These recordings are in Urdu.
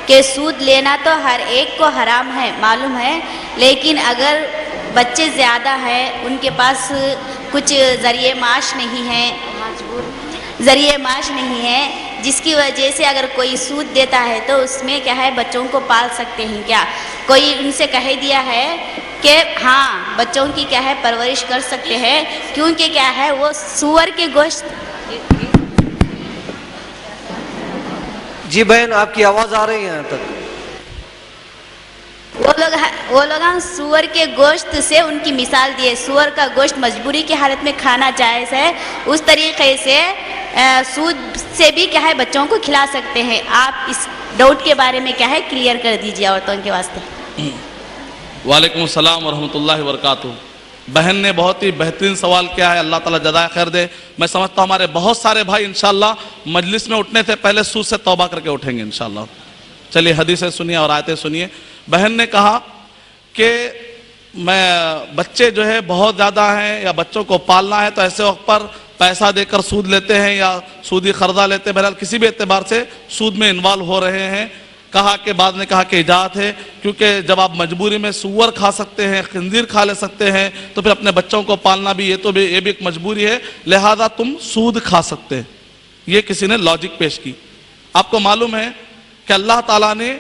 کہ سود لینا تو ہر ایک کو حرام ہے، معلوم ہے، لیکن اگر بچے زیادہ ہیں، ان کے پاس کچھ ذریعہ معاش نہیں ہے، جس کی وجہ سے اگر کوئی سود دیتا ہے تو اس میں کیا ہے بچوں کو پال سکتے ہیں کیا؟ کوئی ان سے کہہ دیا ہے کہ ہاں بچوں کی کیا ہے پرورش کر سکتے ہیں، کیونکہ کیا ہے وہ سور کے گوشت. جی بہن آپ کی آواز آ رہی ہے یہاں تک. وہ لوگ سور کے گوشت سے ان کی مثال دیے. سور کا گوشت مجبوری کی حالت میں کھانا جائز ہے، اس طریقے سے سود سے بھی کیا ہے بچوں کو کھلا سکتے ہیں. آپ اس ڈاؤٹ کے بارے میں کیا ہے کلیئر کر دیجیے عورتوں کے واسطے. وعلیکم السلام ورحمۃ اللہ وبرکاتہ. بہن نے بہت ہی بہترین سوال کیا ہے، اللہ تعالیٰ جزائے خیر دے. میں سمجھتا ہوں ہمارے بہت سارے بھائی انشاءاللہ مجلس میں اٹھنے سے پہلے سود سے توبہ کر کے اٹھیں گے انشاءاللہ. چلیے حدیثیں سنیے اور آیتیں سنیے. بہن نے کہا کہ میں بچے جو ہے بہت زیادہ ہیں یا بچوں کو پالنا ہے تو ایسے وقت پر پیسہ دے کر سود لیتے ہیں یا سودی قرضہ لیتے ہیں. بہرحال کسی بھی اعتبار سے سود میں انوالو ہو رہے ہیں. کہا کہ بعد نے کہا کہ اجازت ہے، کیونکہ جب آپ مجبوری میں سور کھا سکتے ہیں، خنزیر کھا لے سکتے ہیں، تو پھر اپنے بچوں کو پالنا بھی یہ بھی ایک مجبوری ہے، لہذا تم سود کھا سکتے ہیں. یہ کسی نے لاجک پیش کی. آپ کو معلوم ہے کہ اللہ تعالیٰ نے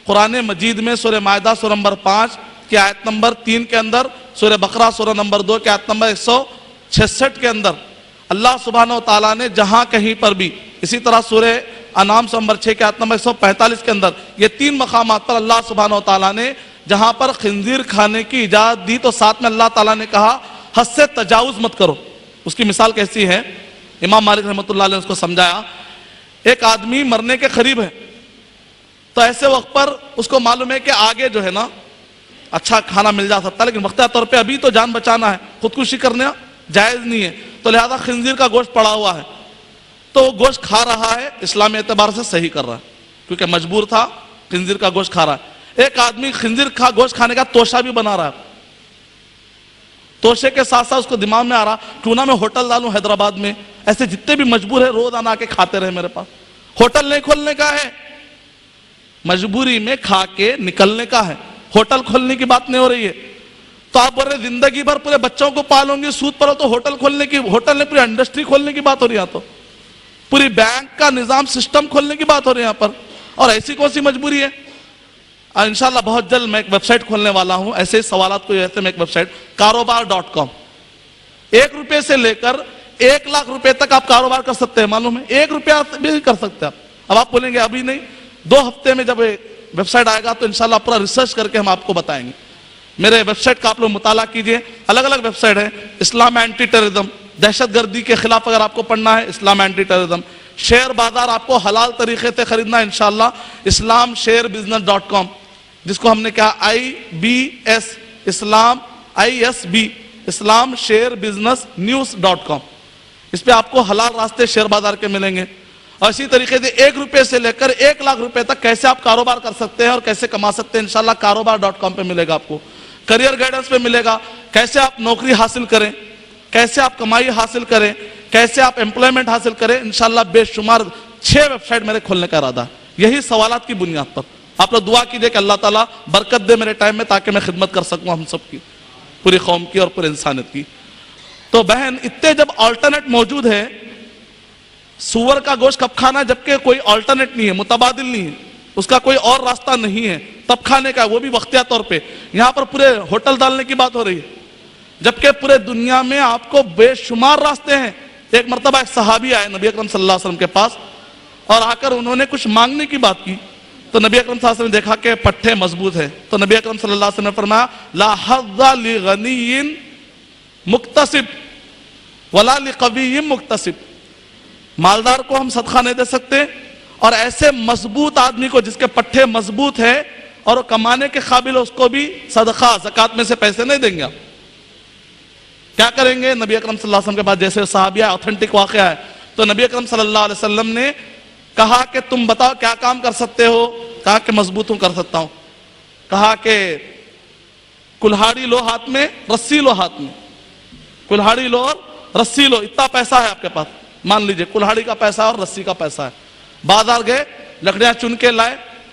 قرآن مجید میں سورہ مائدہ سورہ نمبر 5 کی آیت نمبر 3 کے اندر، سورہ بقرہ سورہ نمبر 2 کی آیت نمبر 166 کے اندر اللہ سبحانہ و تعالیٰ نے جہاں کہیں پر بھی، اسی طرح سورہ انعام سورہ نمبر 6 کی آیت نمبر 145 کے اندر، یہ 3 مقامات پر اللہ سبحانہ و تعالیٰ نے جہاں پر خنزیر کھانے کی اجازت دی تو ساتھ میں اللہ تعالیٰ نے کہا حد سے تجاوز مت کرو. اس کی مثال کیسی ہے؟ امام مالک رحمۃ اللہ علیہ نے اس کو سمجھایا. ایک آدمی مرنے کے قریب ہے تو ایسے وقت پر اس کو معلوم ہے کہ آگے جو ہے نا اچھا کھانا مل جا سکتا ہے، لیکن وقتہ طور پہ ابھی تو جان بچانا ہے، خودکشی کرنا جائز نہیں ہے، تو لہذا خنزیر کا گوشت پڑا ہوا ہے تو وہ گوشت کھا رہا ہے. اسلامی اعتبار سے صحیح کر رہا ہے کیونکہ مجبور تھا، خنزیر کا گوشت کھا رہا ہے. ایک آدمی خنزیر کا گوشت کھانے کا توشہ بھی بنا رہا ہے. توشے کے ساتھ ساتھ اس کو دماغ میں آ رہا کیوں نہ میں ہوٹل ڈالوں حیدرآباد میں، ایسے جتنے بھی مجبور ہے روزانہ آ کے کھاتے رہے میرے پاس. ہوٹل نہیں کھولنے کا ہے، مجبوری میں کھا کے نکلنے کا ہے، ہوٹل کھولنے کی بات نہیں ہو رہی ہے. تو آپ بول رہے زندگی بھر پورے بچوں کو پالوں گے، سود پر ہو تو ہوٹل کھولنے کی، ہوٹل نے پوری انڈسٹری کھولنے کی بات ہو رہی ہے. تو پوری بینک کا نظام سسٹم کھولنے کی بات ہو رہی ہے یہاں پر، اور ایسی کون سی مجبوری ہے؟ انشاءاللہ بہت جلد میں ایک ویب سائٹ کھولنے والا ہوں ایسے سوالات کو. ایسے میں ایک ویب سائٹ karobar.com، 1 روپے سے لے کر 1 لاکھ روپے تک آپ کاروبار کر سکتے ہیں. معلوم ہے 1 روپیہ بھی کر سکتے ہیں آپ. اب آپ بولیں گے ابھی نہیں، 2 ہفتے میں جب ویب سائٹ آئے گا تو انشاءاللہ پورا ریسرچ کر کے ہم آپ کو بتائیں گے. میرے ویب سائٹ کا آپ لوگ مطالعہ کیجئے. الگ الگ ویب سائٹ ہے. اسلام اینٹی ٹیررزم، دہشت گردی کے خلاف اگر آپ کو پڑھنا ہے اسلام اینٹی ٹیررزم. شیئر بازار آپ کو حلال طریقے سے خریدنا ہے انشاءاللہ islamsharebusiness.com، جس کو ہم نے کہا IBS اسلام ISB اسلام شیئر بزنس نیوز.com. اس پہ آپ کو حلال راستے شیئر بازار کے ملیں گے. اور اسی طریقے سے 1 روپے سے لے کر 1 لاکھ روپے تک کیسے آپ کاروبار کر سکتے ہیں اور کیسے کما سکتے ہیں انشاءاللہ karobar.com پہ ملے گا. آپ کو کریئر گائیڈنس پہ ملے گا، کیسے آپ نوکری حاصل کریں، کیسے آپ کمائی حاصل کریں، کیسے آپ امپلائمنٹ حاصل کریں. انشاءاللہ بے شمار 6 ویب سائٹ میرے کھولنے کا ارادہ ہے یہی سوالات کی بنیاد پر. آپ لوگ دعا کیجئے کہ اللہ تعالیٰ برکت دے میرے ٹائم میں تاکہ میں خدمت کر سکوں ہم سب کی، پوری قوم کی اور پوری انسانیت کی. تو بہن اتنے جب آلٹرنیٹ موجود ہے، سور کا گوشت کب کھانا ہے جبکہ کوئی آلٹرنیٹ نہیں ہے، متبادل نہیں ہے، اس کا کوئی اور راستہ نہیں ہے، تب کھانے کا ہے، وہ بھی وقتیہ طور پہ. یہاں پر پورے ہوٹل ڈالنے کی بات ہو رہی ہے جبکہ پورے دنیا میں آپ کو بے شمار راستے ہیں. ایک مرتبہ ایک صحابی آئے نبی اکرم صلی اللہ علیہ وسلم کے پاس اور آ کر انہوں نے کچھ مانگنے کی بات کی تو نبی اکرم صلی اللہ علیہ وسلم نے دیکھا کہ پٹھے مضبوط ہے تو نبی اکرم صلی اللہ علیہ وسلم نے فرمایا لا حظ لغنی مکتسب ولا لقوی مکتسب. مالدار کو ہم صدقہ نہیں دے سکتے اور ایسے مضبوط آدمی کو جس کے پٹھے مضبوط ہے اور وہ کمانے کے قابل ہے اس کو بھی صدقہ زکوٰۃ میں سے پیسے نہیں دیں گے. آپ کیا کریں گے؟ نبی اکرم صلی اللہ علیہ وسلم کے بعد جیسے صحابیہ اوتھینٹک واقعہ ہے تو نبی اکرم صلی اللہ علیہ وسلم نے کہا کہ تم بتاؤ کیا کام کر سکتے ہو؟ کہا کہ مضبوط ہوں، کر سکتا ہوں. کہا کہ کلہاڑی لو ہاتھ میں، رسی لو ہاتھ میں، کلہاڑی لو اور رسی لو. اتنا پیسہ ہے آپ کے پاس، مان لیجئے کلہاڑی کا پیسہ اور رسی کا پیسہ ہے. بازار گئے، لکڑیاں چن کے لائے،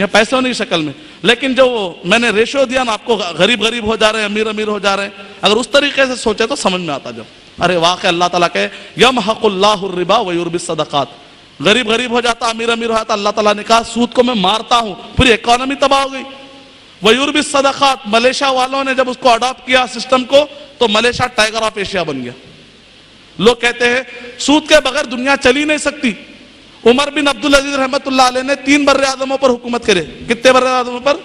یہ پیسوں نہیں شکل میں. لیکن جو میں نے ریشو دیا نا آپ کو, غریب غریب ہو جا رہے ہیں, امیر امیر ہو جا رہے ہیں, اگر اس طریقے سے سوچے تو سمجھ میں آتا. جب ارے واقع اللہ تعالیٰ کہ یمحق اللہ الربا ویربی الصدقات, غریب غریب ہو جاتا, امیر امیر ہو جاتا, اللہ تعالیٰ نے کہا سود کو میں مارتا ہوں, پوری اکانومی تباہ ہو گئی. ویربی الصدقات, ملیشیا والوں نے جب اس کو اڈاپٹ کیا سسٹم کو تو ملیشیا ٹائگر آف ایشیا بن گیا. لوگ کہتے ہیں سود کے بغیر دنیا چلی نہیں سکتی. عمر بن عبدالعزیز رحمت اللہ علیہ نے 3 بر اعظموں پر حکومت کرے. کتنے بر اعظموں پر؟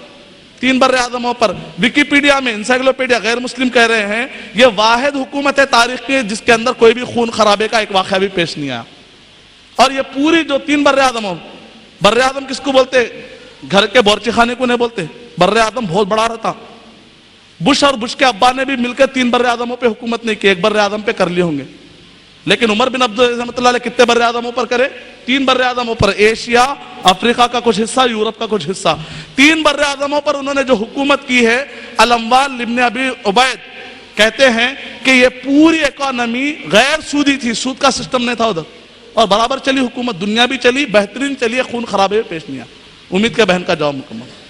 3 بر اعظموں پر. ویکیپیڈیا میں, انسائکلوپیڈیا, غیر مسلم کہہ رہے ہیں یہ واحد حکومت ہے تاریخ کی جس کے اندر کوئی بھی خون خرابے کا ایک واقعہ بھی پیش نہیں آیا. اور یہ پوری جو 3 بر اعظموں, بر اعظم کس کو بولتے؟ گھر کے بورچی خانے کو نہیں بولتے. بر اعظم بہت بڑا رہتا. بش اور بش کے ابا نے بھی مل کے 3 بر اعظموں پہ حکومت نہیں کی, ایک بر اعظم پہ کر لیے ہوں گے. لیکن عمر بن عبدالعزیز رحمۃ اللہ علیہ کتنے بر اعظموں پر کرے؟ 3 بر اعظموں پر. ایشیا, افریقہ کا کچھ حصہ, یورپ کا کچھ حصہ, 3 بر اعظموں پر انہوں نے جو حکومت کی ہے. الاموال ابن ابی عبید کہتے ہیں کہ یہ پوری اکانومی غیر سودی تھی, سود کا سسٹم نہیں تھا ادھر, اور برابر چلی حکومت, دنیا بھی چلی, بہترین چلی, خون خرابے پیش نہیں آیا. امید کے بہن کا جواب مکمل.